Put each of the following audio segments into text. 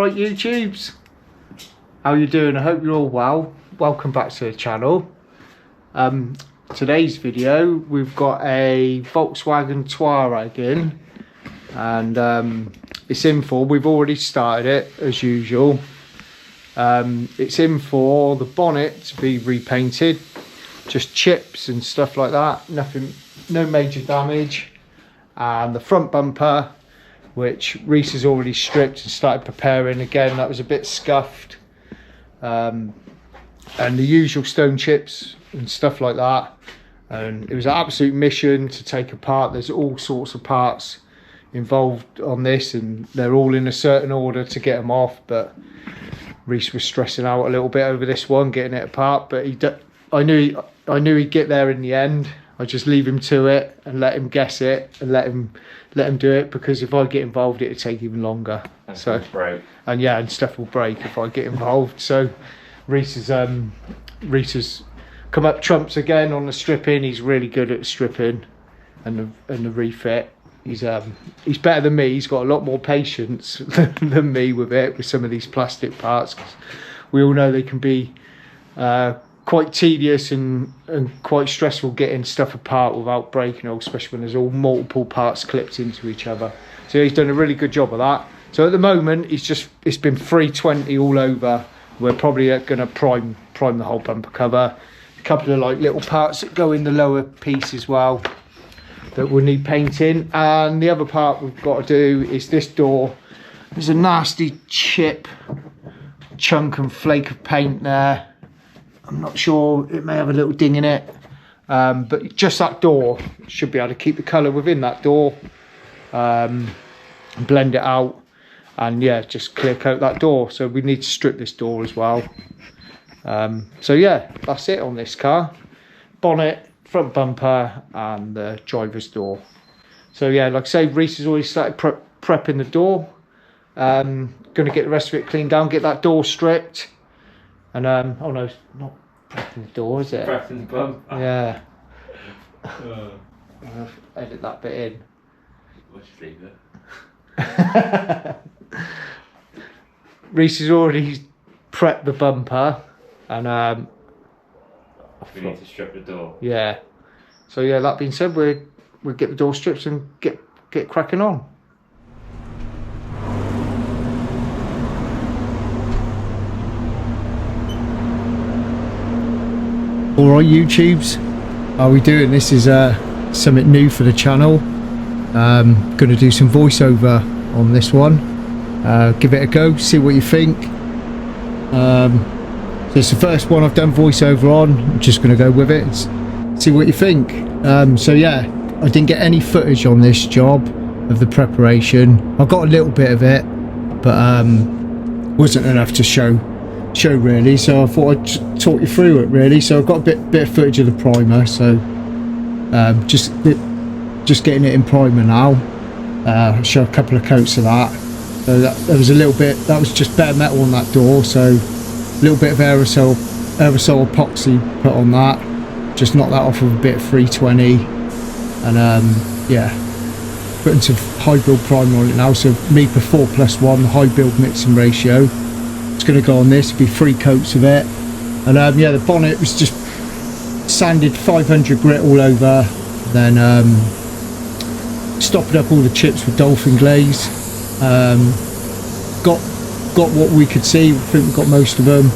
Alright YouTubes, how you doing? I hope you're all well. Welcome back to the channel. Today's video we've got a Volkswagen Touareg in, and it's in for, we've already started it as usual. It's in for the bonnet to be repainted, just chips and stuff like that, nothing, no major damage, and the front bumper, which Reese has already stripped and started preparing. Again, that was a bit scuffed, and the usual stone chips and stuff like that. And it was an absolute mission to take apart. There's all sorts of parts involved on this, and they're all in a certain order to get them off, but Reese was stressing out a little bit over this one, getting it apart, but I knew he'd get there in the end. I just leave him to it and let him guess it and let him do it, because if I get involved it'll take even longer. And so break. And yeah, and stuff will break if I get involved. So Reese has come up trumps again on the stripping. He's really good at stripping and the refit. He's better than me. He's got a lot more patience than me with it, with some of these plastic parts, 'cause we all know they can be quite tedious and quite stressful getting stuff apart without breaking, especially when there's all multiple parts clipped into each other. So he's done a really good job of that. So at the moment it's been 320 all over. We're probably going to prime the whole bumper cover. A couple of like little parts that go in the lower piece as well that will need painting, and the other part we've got to do is this door. There's a nasty chip, chunk and flake of paint there. I'm not sure, it may have a little ding in it, but just that door should be able to keep the colour within that door, and blend it out, and yeah, just clear coat that door. So we need to strip this door as well. So yeah, that's it on this car. Bonnet, front bumper and the driver's door. So yeah, like I say, Reese has already started prepping the door. Going to get the rest of it cleaned down, get that door stripped. And oh no, it's not prepping the door, is it? Prepping the bumper. Yeah. I'll edit that bit in. We'll just leave it. Reese has already prepped the bumper, and we need to strip the door. Yeah. So yeah, that being said, we'll get the door stripped and get cracking on. Alright YouTubes, how are we doing? This is something new for the channel. Going to do some voiceover on this one. Give it a go, see what you think. So it's the first one I've done voiceover on. I'm just going to go with it and see what you think. So yeah, I didn't get any footage on this job of the preparation. I got a little bit of it, but wasn't enough to show really, so I thought I'd talk you through it really. So I've got a bit of footage of the primer, so just getting it in primer now. I'll show a couple of coats of that. So there was a little bit, that was just bare metal on that door, so a little bit of aerosol epoxy put on that, just knock that off with a bit of 320, and yeah, putting some high build primer on it now. So Mipa 4+1 high build mixing ratio. It's going to go on this, it'll be 3 coats of it. And yeah, the bonnet was just sanded 500 grit all over, then stopped up all the chips with dolphin glaze. Got what we could see, I think we got most of them.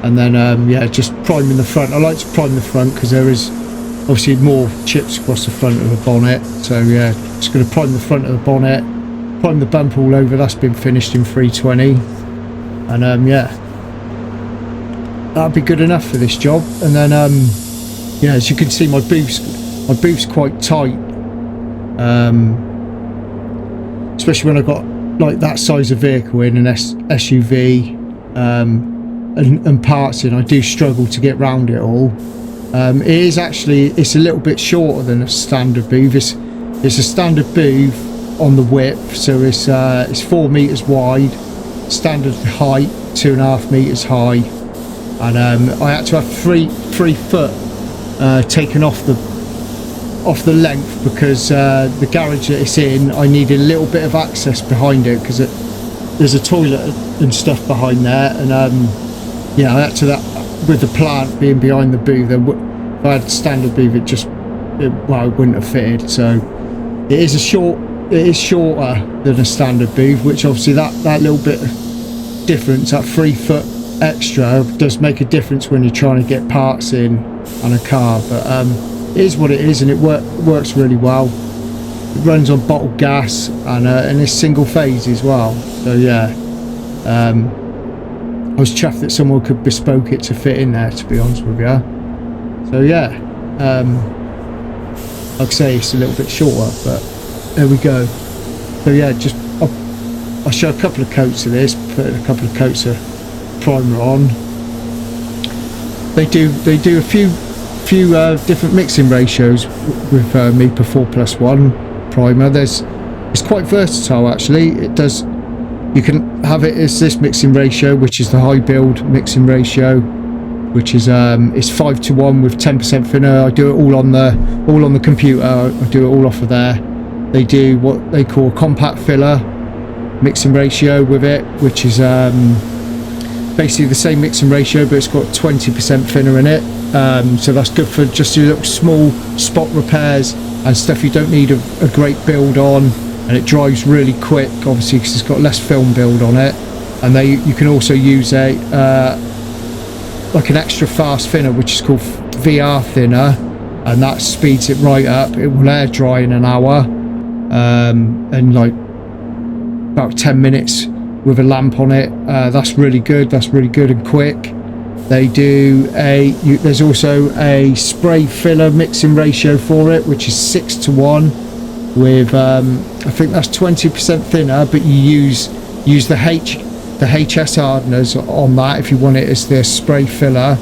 And then yeah, just priming the front. I like to prime the front because there is obviously more chips across the front of the bonnet. So yeah, just going to prime the front of the bonnet, prime the bumper all over. That's been finished in 320. And yeah, that'll be good enough for this job. And then yeah, as you can see, my boot's quite tight, especially when I got like that size of vehicle in an SUV, and parts in. I do struggle to get round it all. It is actually, it's a little bit shorter than a standard booth. It's a standard booth on the width, so it's 4 meters wide, standard height 2.5 meters high, and I had to have 3 foot taken off the length, because the garage that it's in, I needed a little bit of access behind it, because there's a toilet and stuff behind there, and yeah, I had to that with the plant being behind the booth. If I had standard booth, well, it wouldn't have fitted. So it is shorter than a standard booth, which obviously that little bit of difference, that 3 foot extra, does make a difference when you're trying to get parts in on a car. But it is what it is, and it works really well. It runs on bottled gas, and it's single phase as well. So yeah, I was chuffed that someone could bespoke it to fit in there, to be honest with you. So yeah, like I say, it's a little bit shorter, but there we go. So yeah, just I'll show a couple of coats of this, put a couple of coats of primer on. They do a few different mixing ratios with Mipa 4+1 primer. It's quite versatile actually. You can have it as this mixing ratio, which is the high build mixing ratio, which is it's 5:1 with 10% thinner. I do it all on the computer. I do it all off of there. They do what they call compact filler mixing ratio with it, which is basically the same mixing ratio, but it's got 20% thinner in it. So that's good for just your little small spot repairs and stuff you don't need a great build on, and it dries really quick, obviously, because it's got less film build on it. And you can also use a like an extra fast thinner, which is called VR thinner, and that speeds it right up. It will air dry in an hour, and like about 10 minutes with a lamp on it. That's really good and quick. They do there's also a spray filler mixing ratio for it, which is 6:1 with I think that's 20% thinner, but you use the HS hardeners on that if you want it as the spray filler,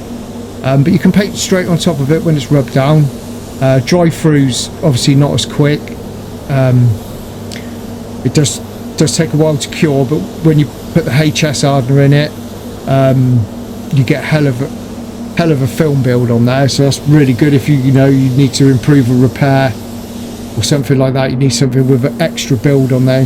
but you can paint straight on top of it when it's rubbed down. Dry throughs obviously not as quick. It does take a while to cure, but when you put the HS hardener in it, you get hell of a film build on there. So that's really good if you need to improve a repair or something like that. You need something with an extra build on there.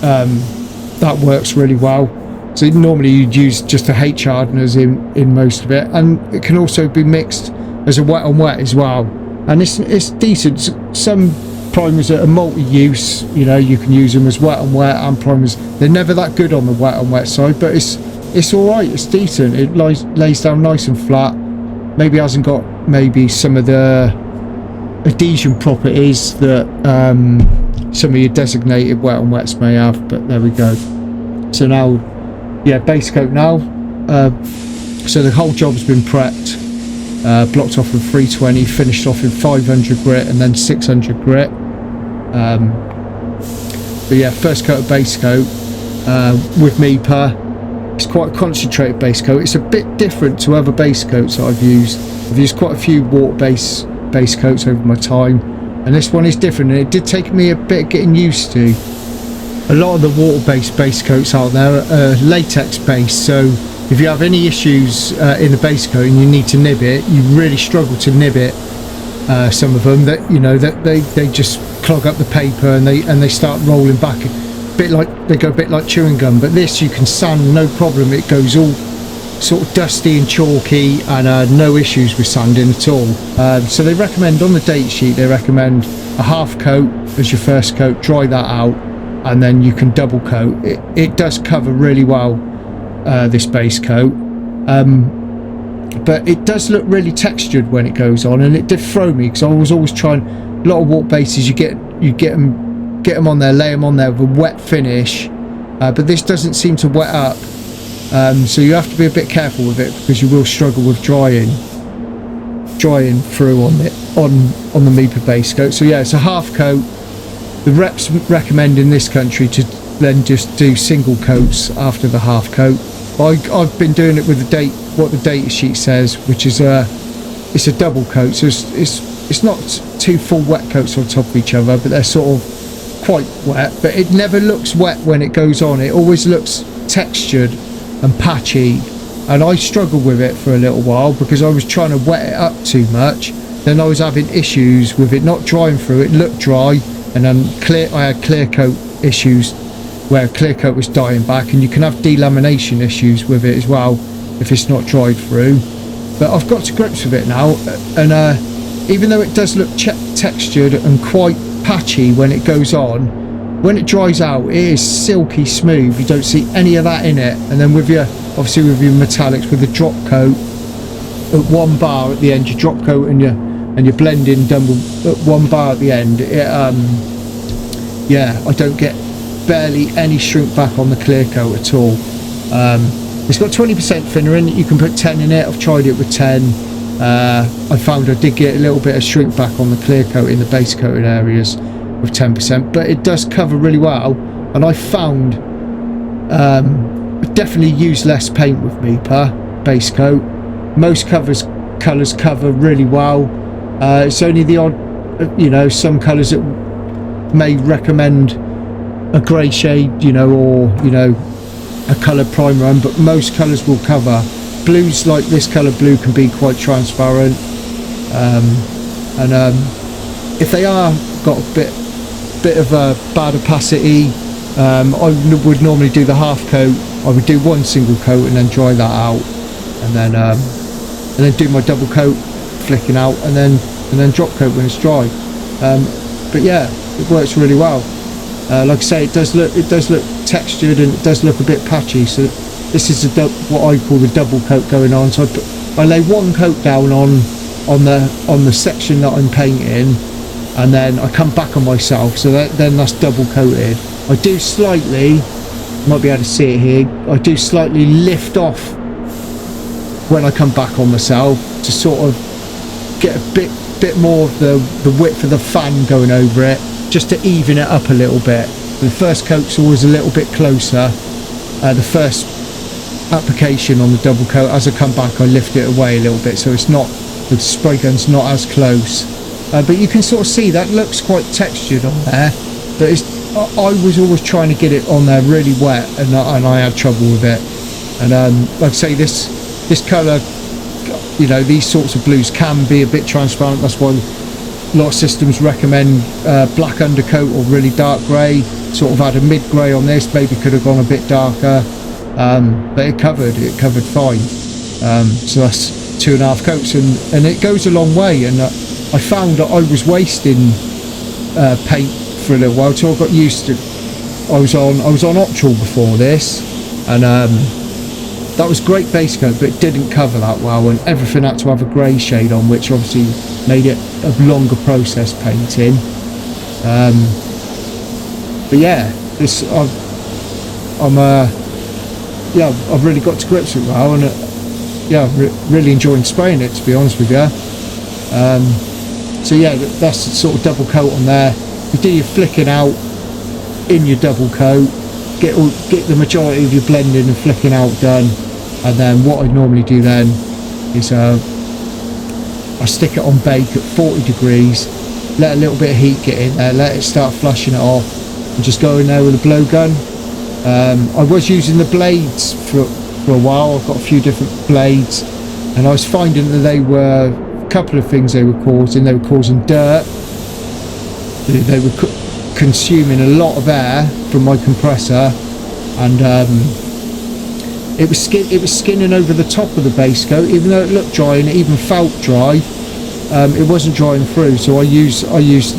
That works really well. So normally you'd use just the H hardeners in most of it, and it can also be mixed as a wet on wet as well, and it's decent. Some primers are multi-use, you can use them as wet on wet and primers. They're never that good on the wet on wet side, but it's all right. It's decent. It lays down nice and flat. Maybe hasn't got some of the adhesion properties that some of your designated wet on wets may have, but there we go. So now, yeah, base coat now. So the whole job's been prepped, blocked off with 320, finished off in 500 grit and then 600 grit. But yeah, first coat of base coat with Mipa. It's quite a concentrated base coat. It's a bit different to other base coats that I've used. I've used quite a few water-based base coats over my time, and this one is different, and it did take me a bit of getting used to. A lot of the water-based base coats out there are latex-based, so if you have any issues in the base coat and you need to nib it, you really struggle to nib it. Some of them that they just clog up the paper and they start rolling back. They go a bit like chewing gum. But this you can sand no problem. It goes all sort of dusty and chalky, and no issues with sanding at all. So they recommend on the date sheet, they recommend a half coat as your first coat, dry that out, and then you can double coat. It does cover really well, this base coat, but it does look really textured when it goes on, and it did throw me because I was always trying. A lot of water bases, you get them on there, lay them on there with a wet finish, but this doesn't seem to wet up. So you have to be a bit careful with it because you will struggle with drying through on the Mipa base coat. So yeah, it's a half coat. The reps recommend in this country to then just do single coats after the half coat. I've been doing it with what the data sheet says, which is it's a double coat. So it's not two full wet coats on top of each other, but they're sort of quite wet. But it never looks wet when it goes on. It always looks textured and patchy, and I struggled with it for a little while because I was trying to wet it up too much. Then I was having issues with it not drying through. It looked dry, and then I had clear coat issues where clear coat was dying back, and you can have delamination issues with it as well if it's not dried through. But I've got to grips with it now, and even though it does look textured and quite patchy when it goes on, when it dries out it is silky smooth. You don't see any of that in it. And then with your, obviously with your metallics, with the drop coat at 1 bar at the end, your drop coat and your blending done at 1 bar at the end, it yeah, I don't get barely any shrink back on the clear coat at all. It's got 20% thinner in it. You can put 10 in it. I've tried it with 10. I found I did get a little bit of shrink back on the clear coat in the base coated areas with 10%, but it does cover really well. And I found definitely use less paint with Mipa base coat. Most colours cover really well. It's only the odd, you know, some colours that may recommend a grey shade, you know, or, you know, a colour primer on, but most colours will cover. Blues like this colour blue can be quite transparent, and if they are got a bit of a bad opacity, I would normally do the half coat. I would do 1 single coat and then dry that out, and then do my double coat, flicking out, and then drop coat when it's dry. But yeah, it works really well. Like I say, it does look textured, and it does look a bit patchy. So this is what I call the double coat going on. So I lay 1 coat down on the section that I'm painting, and then I come back on myself. So then that's double coated. I do slightly, you might be able to see it here, I do slightly lift off when I come back on myself to sort of get a bit more of the width of the fan going over it, just to even it up a little bit. The first coat's always a little bit closer, the first application on the double coat. As I come back I lift it away a little bit, so it's not, the spray gun's not as close, but you can sort of see that looks quite textured on there. But I was always trying to get it on there really wet, and I had trouble with it. And like I say, this colour, you know, these sorts of blues can be a bit transparent. That's why a lot of systems recommend black undercoat or really dark grey. Sort of had a mid grey on this, maybe could have gone a bit darker, but it covered fine. So that's 2.5 coats, and it goes a long way. And I found that I was wasting paint for a little while, so I got used to. I was on Optional before this, and that was great base coat, but it didn't cover that well, and everything had to have a grey shade on, which obviously made it a longer process painting. But yeah, this I've really got to grips with it now, and really enjoying spraying it, to be honest with you. So yeah, that's the sort of double coat on there. You do your flicking out in your double coat, get the majority of your blending and flicking out done, and then what I normally do then is I stick it on bake at 40 degrees, let a little bit of heat get in there, let it start flushing it off, and just go in there with a blow gun. I was using the blades for a while. I've got a few different blades, and I was finding that they were a couple of things they were causing. They were causing dirt. They were consuming a lot of air from my compressor, and it was skinning over the top of the base coat. Even though it looked dry and it even felt dry, it wasn't drying through. So I used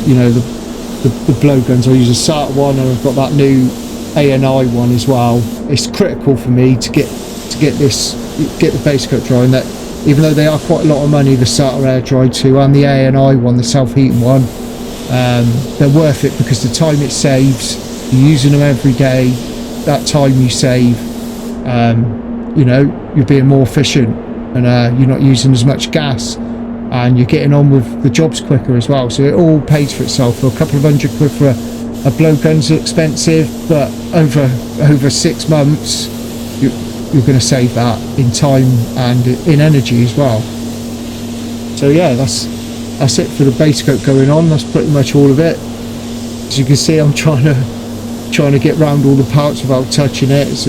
you know, the blow guns. I use a Sata one, and I've got that new ANI one as well. It's critical for me to get the base coat dry, and that even though they are quite a lot of money, the Sata Air Dry 2 and the ANI one, the self-heating one, they're worth it because the time it saves. You're using them every day. That time you save, you know, you're being more efficient, and you're not using as much gas, and you're getting on with the jobs quicker as well. So it all pays for itself. For a couple of £100 for a blow gun's expensive, but over 6 months you're going to save that in time and in energy as well. So yeah, that's it for the base coat going on. That's pretty much all of it. As you can see, I'm trying to get round all the parts without touching it. It's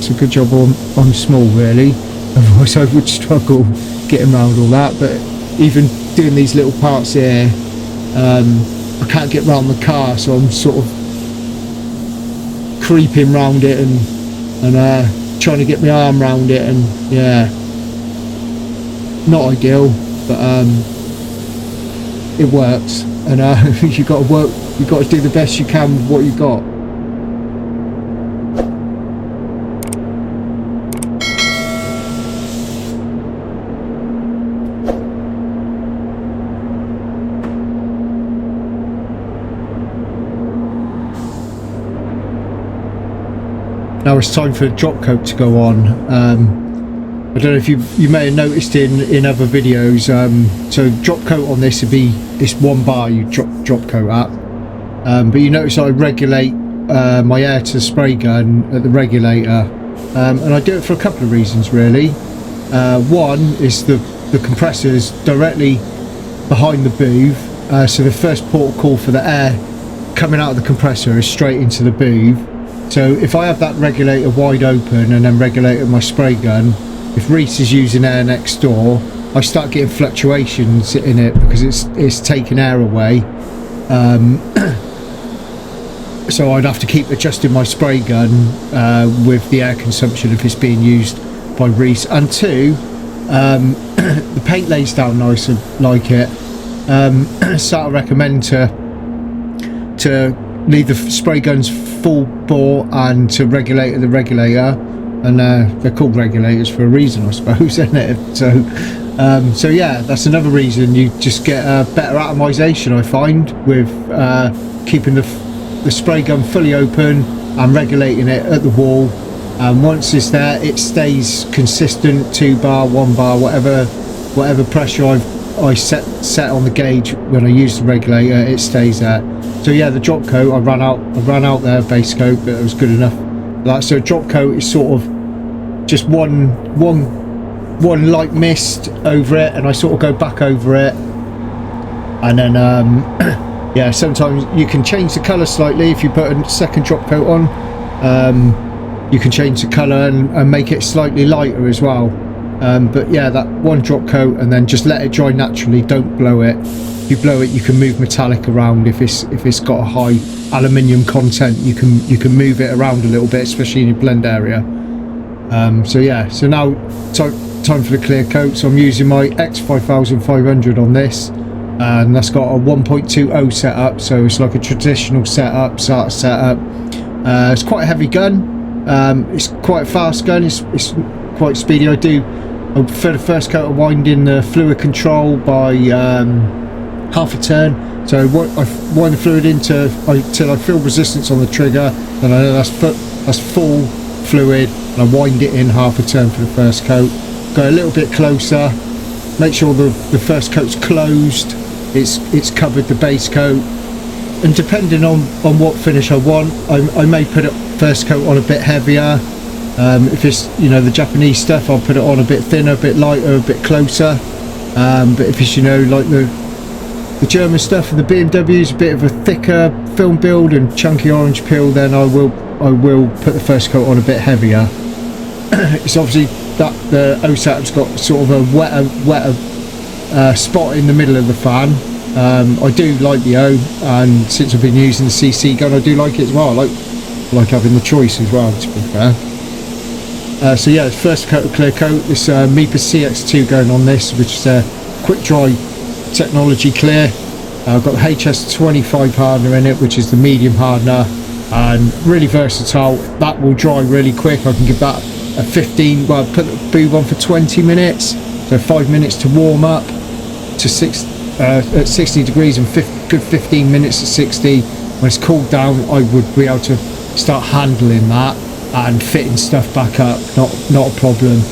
a good job on small, really. Otherwise I would struggle getting around all that. But even doing these little parts here, I can't get round the car, so I'm sort of creeping round it and trying to get my arm round it, and yeah, not ideal, but it works, and you got to do the best you can with what you got. Now it's time for the drop coat to go on. I don't know if you may have noticed in other videos, so drop coat on this would be this 1 bar you drop coat at, but you notice I regulate my air to the spray gun at the regulator, and I do it for a couple of reasons really. One is the compressor is directly behind the booth, so the first port of call for the air coming out of the compressor is straight into the booth. So if I have that regulator wide open and then regulator my spray gun, if Reese is using air next door, I start getting fluctuations in it because it's taking air away. So I'd have to keep adjusting my spray gun with the air consumption if it's being used by Reese. And two, the paint lays down nice and like it. Sata recommend to leave the spray guns full bore and to regulate the regulator, and they're called regulators for a reason, I suppose, isn't it? So yeah, that's another reason you just get a better atomization, I find, with keeping the spray gun fully open and regulating it at the wall, and once it's there it stays consistent, 2 bar, 1 bar, whatever pressure I set on the gauge when I use the regulator, it stays there. So yeah, the drop coat, I ran out there Basecoat, but it was good enough. Like, so drop coat is sort of just one light mist over it, and I sort of go back over it, and then yeah, sometimes you can change the colour slightly if you put a second drop coat on. You can change the colour and make it slightly lighter as well. But yeah, that one drop coat and then just let it dry naturally, don't blow it. If you blow it, you can move metallic around. If it's got a high aluminium content, you can move it around a little bit, especially in your blend area. So yeah, so now time for the clear coat. So I'm using my X5500 on this, and that's got a 1.20 setup, so it's like a traditional setup, SATA setup. It's quite a heavy gun, it's quite a fast gun, it's quite speedy. I prefer the first coat of winding the fluid control by half a turn. So I wind the fluid till I feel resistance on the trigger, then I know that's full fluid, and I wind it in half a turn for the first coat. Go a little bit closer, make sure the first coat's closed, it's covered the base coat, and depending on what finish I want, I may put it first coat on a bit heavier. If it's, you know, the Japanese stuff, I'll put it on a bit thinner, a bit lighter, a bit closer. But if it's, you know, like the German stuff and the BMWs, a bit of a thicker film build and chunky orange peel, then I will put the first coat on a bit heavier. It's obviously that the OSAT's got sort of a wetter spot in the middle of the fan. I do like the O, and since I've been using the CC gun, I do like it as well. I like having the choice as well, to be fair. So yeah, first coat of clear coat, this Mipa CX2 going on this, which is a quick dry technology clear. I've got the HS25 hardener in it, which is the medium hardener, and really versatile. That will dry really quick. I can give that a 15, well, put the boob on for 20 minutes, so 5 minutes to warm up to at 60 degrees, and good 15 minutes at 60. When it's cooled down, I would be able to start handling that and fitting stuff back up, not a problem.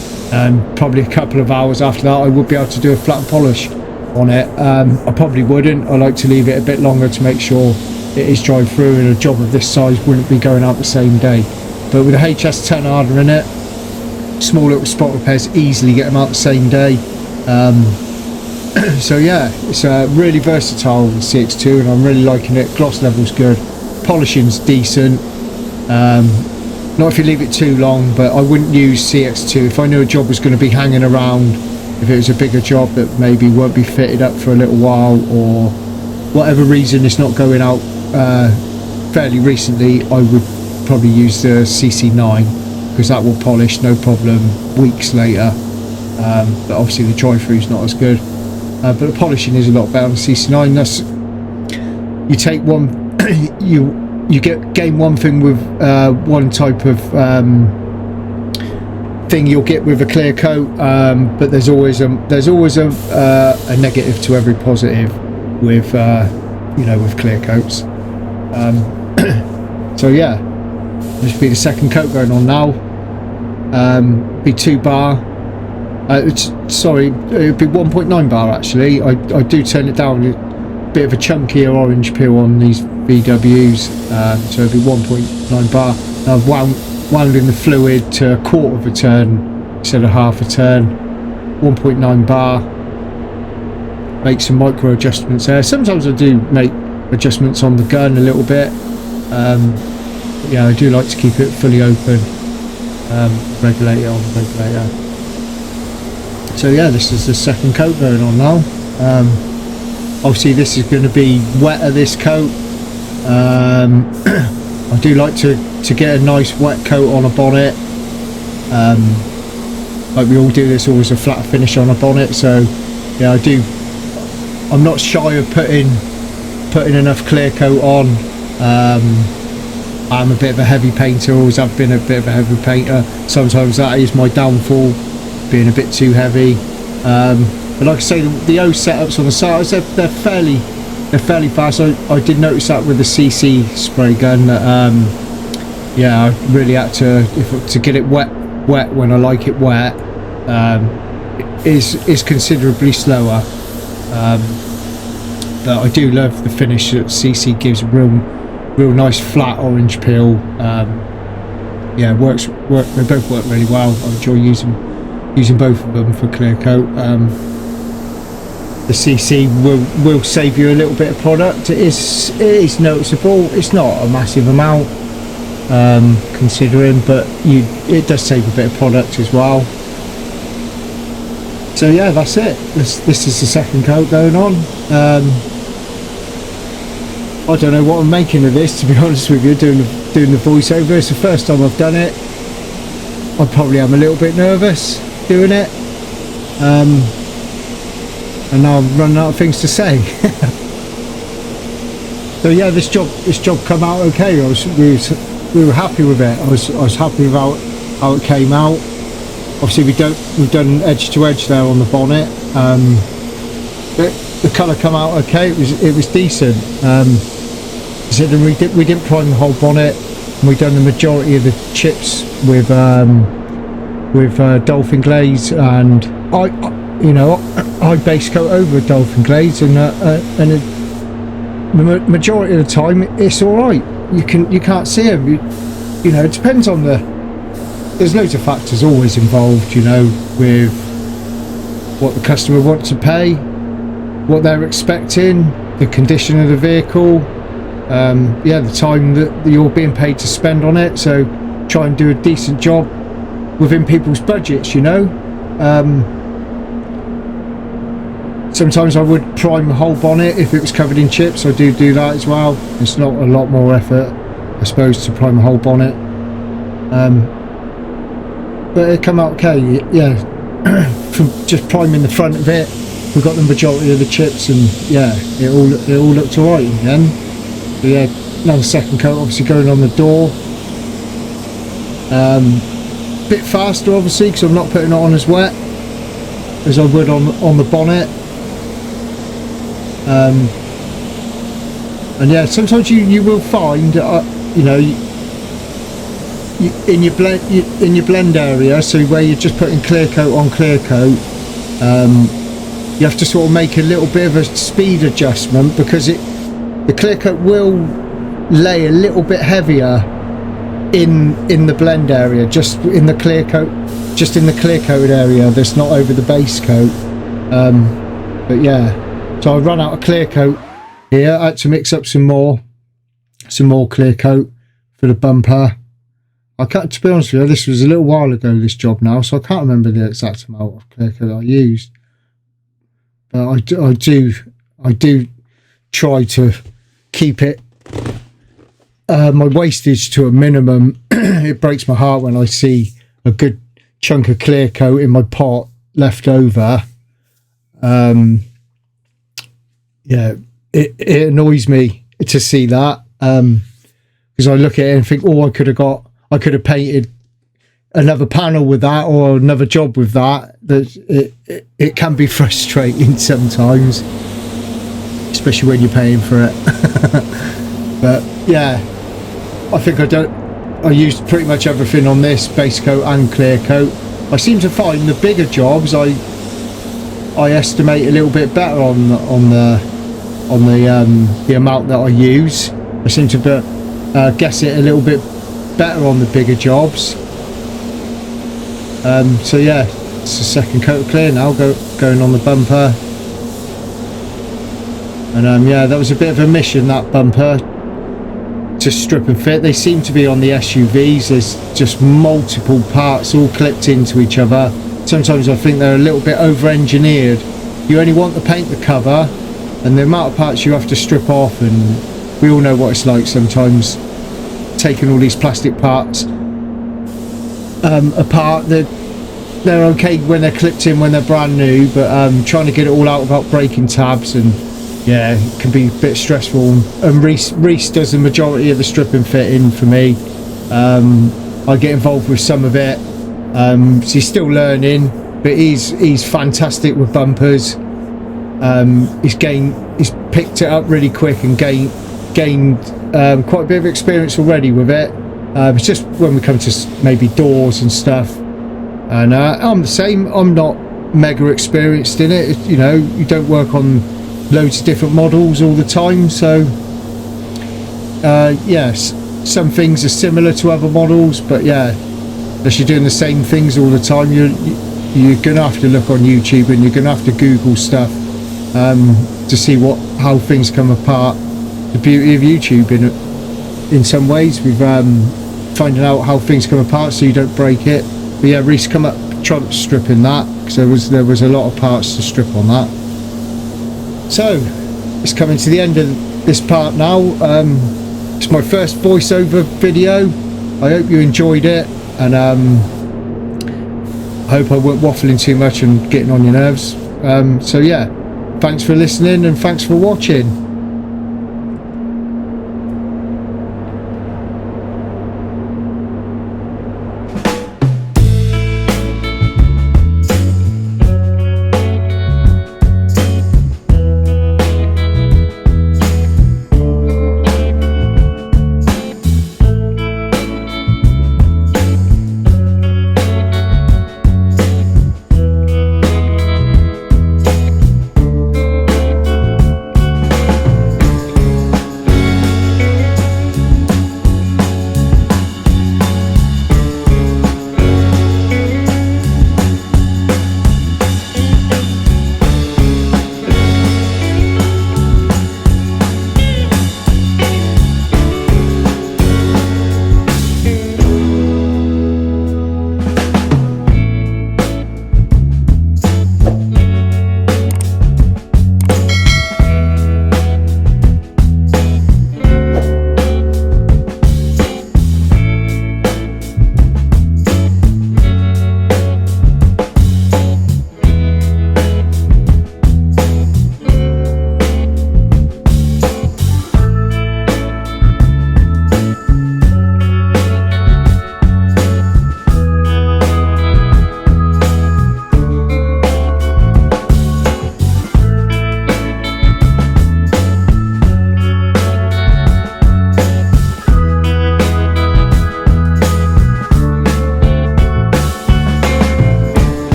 Probably a couple of hours after that, I would be able to do a flat polish on it. I probably wouldn't. I like to leave it a bit longer to make sure it is dried through, and a job of this size wouldn't be going out the same day. But with a HS10 hardener in it, small little spot repairs, easily get them out the same day. So yeah, it's really versatile, the CX2, and I'm really liking it. Gloss level's good, polishing's decent. Not if you leave it too long, but I wouldn't use CX2 if I knew a job was going to be hanging around. If it was a bigger job that maybe won't be fitted up for a little while, or whatever reason it's not going out fairly recently, I would probably use the CC9 because that will polish no problem weeks later. But obviously the dry through is not as good. But the polishing is a lot better on the CC9. That's, you take one, you gain one thing with one type of thing you'll get with a clear coat, but there's always a negative to every positive with you know, with clear coats. So yeah, this will be the second coat going on now. Be 2 bar. Sorry, it would be 1.9 bar actually. I do turn it down. A bit of a chunkier orange peel on these VWs, so it'd be 1.9 bar. I've wound in the fluid to 1/4 of a turn instead of 1/2 a turn. 1.9 bar. Make some micro adjustments there. Sometimes I do make adjustments on the gun a little bit. Yeah, I do like to keep it fully open. Regulator on the regulator. So yeah, this is the second coat going on now. Obviously this is going to be wetter, this coat. I do like to get a nice wet coat on a bonnet. Like we all do, there's always a flat finish on a bonnet, so yeah, I'm not shy of putting enough clear coat on. I'm a bit of a heavy painter, always have been a bit of a heavy painter. Sometimes that is my downfall, being a bit too heavy. But like I say, the O setups on the sides, they're fairly fast. I did notice that with the CC spray gun that yeah, I really had to get it wet when I like it wet, is considerably slower. But I do love the finish that CC gives. Real nice flat orange peel. Yeah, they both work really well. I enjoy using both of them for clear coat. The CC will save you a little bit of product. It is noticeable. It's not a massive amount, considering, but it does save a bit of product as well. So yeah, that's it. This is the second coat going on. I don't know what I'm making of this, to be honest with you, doing the voiceover. It's the first time I've done it. I probably am a little bit nervous doing it. And now I'm running out of things to say. So yeah, this job come out okay. We were happy with it. I was happy with how it came out. Obviously we've done edge to edge there on the bonnet. The colour come out okay. It was decent. Considering we didn't prime the whole bonnet, and we've done the majority of the chips with dolphin glaze, and I base coat over dolphin glaze, and the majority of the time it's all right. You can't see them. You know, it depends on there's loads of factors always involved, you know, with what the customer wants to pay, what they're expecting, the condition of the vehicle, yeah, the time that you're being paid to spend on it. So try and do a decent job within people's budgets, you know. Sometimes I would prime the whole bonnet if it was covered in chips. I do that as well. It's not a lot more effort, I suppose, to prime the whole bonnet. But it come out okay, yeah. From just priming the front of it, we got the majority of the chips, and yeah, it all looked alright in the end. But yeah, now the second coat obviously going on the door. Bit faster obviously, because I'm not putting it on as wet as I would on the bonnet. And yeah, sometimes you will find, you know, in your blend area, so where you're just putting clear coat on clear coat, you have to sort of make a little bit of a speed adjustment, because the clear coat will lay a little bit heavier in the blend area, just in the clear coat area that's not over the base coat. But yeah, so I run out of clear coat here. I had to mix up some more clear coat for the bumper. I can't, to be honest with you, this was a little while ago, this job now, so I can't remember the exact amount of clear coat I used. But I do try to keep it my wastage to a minimum. It breaks my heart when I see a good chunk of clear coat in my pot left over. Yeah, it annoys me to see that, because I look at it and think, oh, I could have painted another panel with that, or another job with that. It can be frustrating sometimes, especially when you're paying for it. But yeah, I think I used pretty much everything on this, base coat and clear coat. I seem to find the bigger jobs I estimate a little bit better on the amount that I use. I seem to guess it a little bit better on the bigger jobs. So yeah, it's the second coat of clear now going on the bumper. And yeah, that was a bit of a mission, that bumper, to strip and fit. They seem to be on the SUVs. There's just multiple parts all clipped into each other. Sometimes I think they're a little bit over-engineered. You only want to paint the cover, and the amount of parts you have to strip off, and we all know what it's like sometimes taking all these plastic parts apart. They're okay when they're clipped in, when they're brand new, but trying to get it all out without breaking tabs, and yeah, it can be a bit stressful. And Reese does the majority of the strip and fitting for me. I get involved with some of it. So he's still learning, but he's fantastic with bumpers. He's picked it up really quick and gained quite a bit of experience already with it. It's just when we come to maybe doors and stuff, and I'm the same. I'm not mega experienced in it. You know, you don't work on loads of different models all the time, so yes, some things are similar to other models, but yeah, unless you're doing the same things all the time, you're gonna have to look on YouTube, and you're gonna have to Google stuff to see how things come apart. The beauty of YouTube in some ways, with finding out how things come apart so you don't break it. But yeah, Reese come up trunk stripping that, because there was a lot of parts to strip on that. So it's coming to the end of this part now. It's my first voiceover video. I hope you enjoyed it, and I hope I weren't waffling too much and getting on your nerves. So yeah, thanks for listening, and thanks for watching.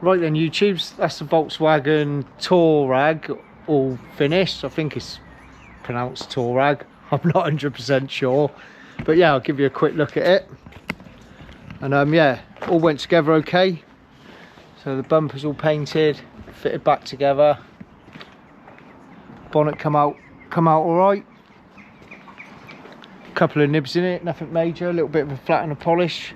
Right then, YouTubes, that's the Volkswagen Touareg all finished. I think it's pronounced Touareg. I'm not 100% sure, but yeah, I'll give you a quick look at it. And yeah, all went together okay. So the bumper's all painted, fitted back together. bonnet come out all right. Couple of nibs in it, nothing major. A little bit of a flat and a polish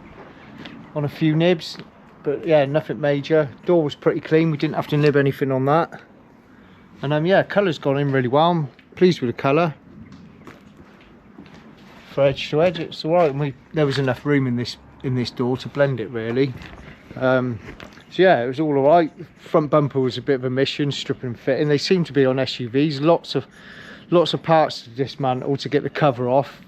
on a few nibs, but yeah, nothing major. Door was pretty clean, we didn't have to nib anything on that. And yeah, colour's gone in really well. I'm pleased with the colour. For edge to edge, it's all right. And there was enough room in this door to blend it really. So yeah, it was all right. Front bumper was a bit of a mission, stripping and fitting. They seem to be on SUVs. Lots of parts to dismantle to get the cover off.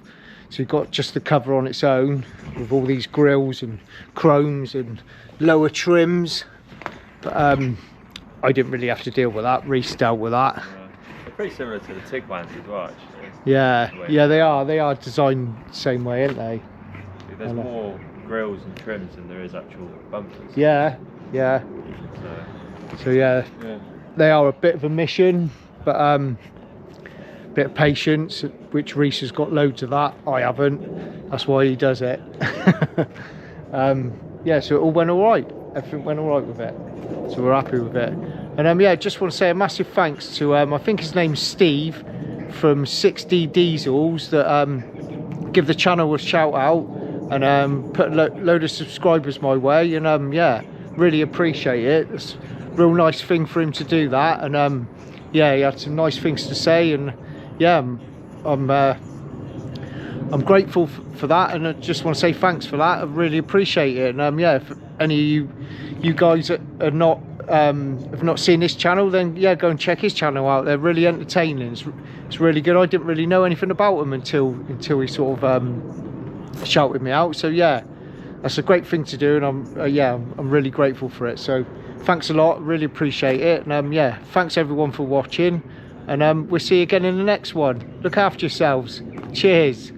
So you've got just the cover on its own with all these grills and chromes and lower trims. But I didn't really have to deal with that. Reece dealt with that. They're pretty similar to the Tiguan's as well, actually. Yeah, yeah, they are. They are designed the same way, aren't they? There's more grills and trims than there is actual bumpers. Yeah, yeah. So yeah, they are a bit of a mission, but bit of patience, which Reece has got loads of that. I haven't. That's why he does it. Yeah, so it all went all right. Everything went all right with it. So we're happy with it. And yeah, just want to say a massive thanks to I think his name's Steve from 6D Diesels that give the channel a shout out and put a load of subscribers my way. And yeah, really appreciate it. It's a real nice thing for him to do that. And yeah, he had some nice things to say. And yeah, I'm grateful for that, and I just want to say thanks for that. I really appreciate it. And yeah, if any of you guys are not have not seen this channel, then yeah, go and check his channel out. They're really entertaining. It's really good. I didn't really know anything about them until he sort of shouted me out. So yeah, that's a great thing to do, and I'm really grateful for it. So thanks a lot, really appreciate it. And yeah, thanks everyone for watching, and we'll see you again in the next one. Look after yourselves. Cheers.